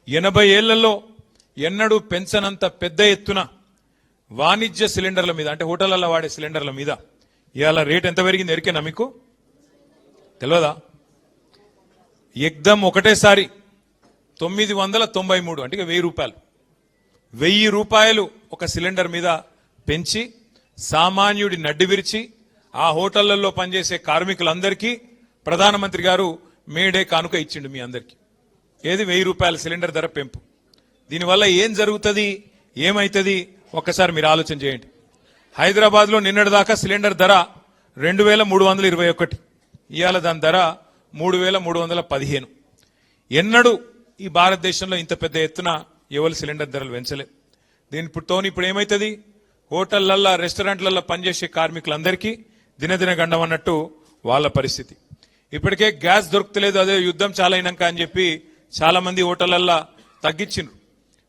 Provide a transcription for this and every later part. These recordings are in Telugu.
80 ఏళ్లలో ఎన్నడూ పెంచనంత పెద్ద ఎత్తున వాణిజ్య సిలిండర్ల మీద అంటే హోటళ్లలో వాడే సిలిండర్ల మీద ఇవాళ రేట్ ఎంత పెరిగింది ఎరికేనా మీకు తెలియదా? ఎగ్దం ఒకటేసారి 993 అంటే 1000 రూపాయలు 1000 రూపాయలు ఒక సిలిండర్ మీద పెంచి సామాన్యుడి నడ్డి విరిచి ఆ హోటళ్లలో పనిచేసే కార్మికులందరికీ ప్రధానమంత్రి గారు మేడే కానుక ఇచ్చిండు మీ అందరికీ. ఏది 1000 రూపాయల సిలిండర్ ధర పెంపు. దీనివల్ల ఏం జరుగుతుంది ఏమైతుంది ఒక్కసారి మీరు ఆలోచన చేయండి. హైదరాబాద్లో నిన్నటిదాకా సిలిండర్ ధర 2321, ఇవాళ దాని ధర 3315. ఎన్నడూ ఈ భారతదేశంలో ఇంత పెద్ద ఎత్తున ఎవరు సిలిండర్ ధరలు పెంచలే. దీనితో ఇప్పుడు ఏమవుతుంది, హోటళ్లల్లో రెస్టారెంట్లలో పనిచేసే కార్మికులందరికీ దినదిన గండం అన్నట్టు వాళ్ళ పరిస్థితి. ఇప్పటికే గ్యాస్ దొరుకుతలేదు, అదే యుద్ధం చాలా అయినాక అని చెప్పి చాలా మంది హోటళ్లల్లో తగ్గించిండ్రు,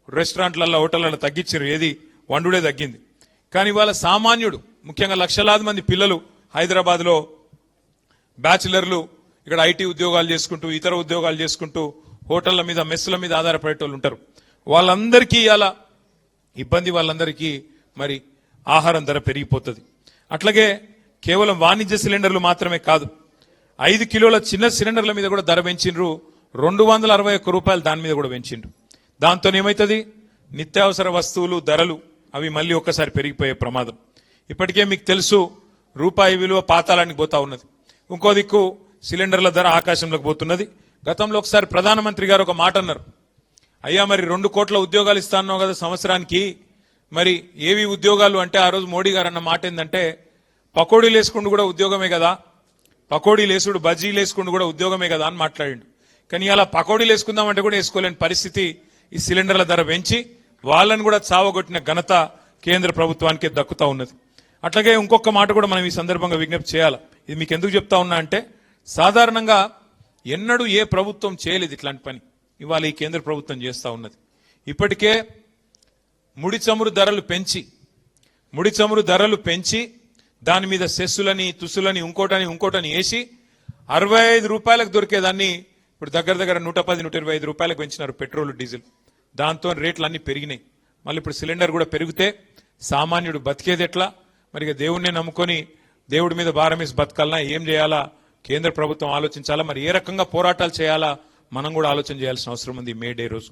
రెస్టారెంట్లలో హోటళ్లలో తగ్గించారు, ఏది వండుడే తగ్గింది. కానీ వాళ్ళ సామాన్యుడు ముఖ్యంగా లక్షలాది మంది పిల్లలు హైదరాబాద్లో బ్యాచిలర్లు ఇక్కడ ఐటీ ఉద్యోగాలు చేసుకుంటూ ఇతర ఉద్యోగాలు చేసుకుంటూ హోటళ్ల మీద మెస్సుల మీద ఆధారపడేటోళ్ళు ఉంటారు. వాళ్ళందరికీ ఇలా ఇబ్బంది, వాళ్ళందరికీ మరి ఆహారం ధర పెరిగిపోతుంది. అట్లాగే కేవలం వాణిజ్య సిలిండర్లు మాత్రమే కాదు, 5 కిలోల చిన్న సిలిండర్ల మీద కూడా ధర పెంచిండ్రు. 261 రూపాయలు దాని మీద కూడా పెంచిండ్రు. దాంతో ఏమవుతుంది, నిత్యావసర వస్తువులు ధరలు అవి మళ్ళీ ఒక్కసారి పెరిగిపోయే ప్రమాదం. ఇప్పటికే మీకు తెలుసు రూపాయి విలువ పాతాళానికి పోతా ఉన్నది. ఇంకో దిక్కు సిలిండర్ల ధర ఆకాశంలోకి పోతున్నది. గతంలో ఒకసారి ప్రధానమంత్రి గారు ఒక మాట అన్నారు, అయ్యా మరి 2 కోట్ల ఉద్యోగాలు ఇస్తాన్నావు కదా సంవత్సరానికి, మరి ఏవి ఉద్యోగాలు అంటే ఆ రోజు మోడీ గారు అన్న మాట ఏంటంటే పకోడీలు వేసుకుంటూ కూడా ఉద్యోగమే కదా, పకోడీలు వేసుడు బజ్జీలు వేసుకుంటూ కూడా ఉద్యోగమే కదా అని మాట్లాడిండు. కానీ అలా పకోడీలు వేసుకుందామంటే కూడా వేసుకోలేని పరిస్థితి ఈ సిలిండర్ల ధర పెంచి వాళ్ళని కూడా చావగొట్టిన ఘనత కేంద్ర ప్రభుత్వానికి దక్కుతా ఉన్నది. అట్లాగే ఇంకొక మాట కూడా మనం ఈ సందర్భంగా విజ్ఞప్తి చేయాలి. ఇది మీకు ఎందుకు చెప్తా ఉన్నా అంటే సాధారణంగా ఎన్నడూ ఏ ప్రభుత్వం చేయలేదు ఇట్లాంటి పని, ఇవాళ ఈ కేంద్ర ప్రభుత్వం చేస్తూ ఉన్నది. ఇప్పటికే ముడి చమురు ధరలు పెంచి దాని మీద సెస్సులని తుసులని ఇంకోటని వేసి 65 రూపాయలకు దొరికేదాన్ని ఇప్పుడు దగ్గర 110-125 రూపాయలకు పెంచినారు పెట్రోల్ డీజిల్. దాంతో రేట్లు అన్ని పెరిగినాయి. మళ్ళీ ఇప్పుడు సిలిండర్ కూడా పెరిగితే సామాన్యుడు బతికేది ఎట్లా? మరి దేవుణ్ణి నమ్ముకొని దేవుడి మీద భారమేసి బతకాలన్నా ఏం చేయాలా కేంద్ర ప్రభుత్వం ఆలోచించాలా, మరి ఏ రకంగా పోరాటాలు చేయాలా మనం కూడా ఆలోచన చేయాల్సిన అవసరం ఉంది మే డే రోజు.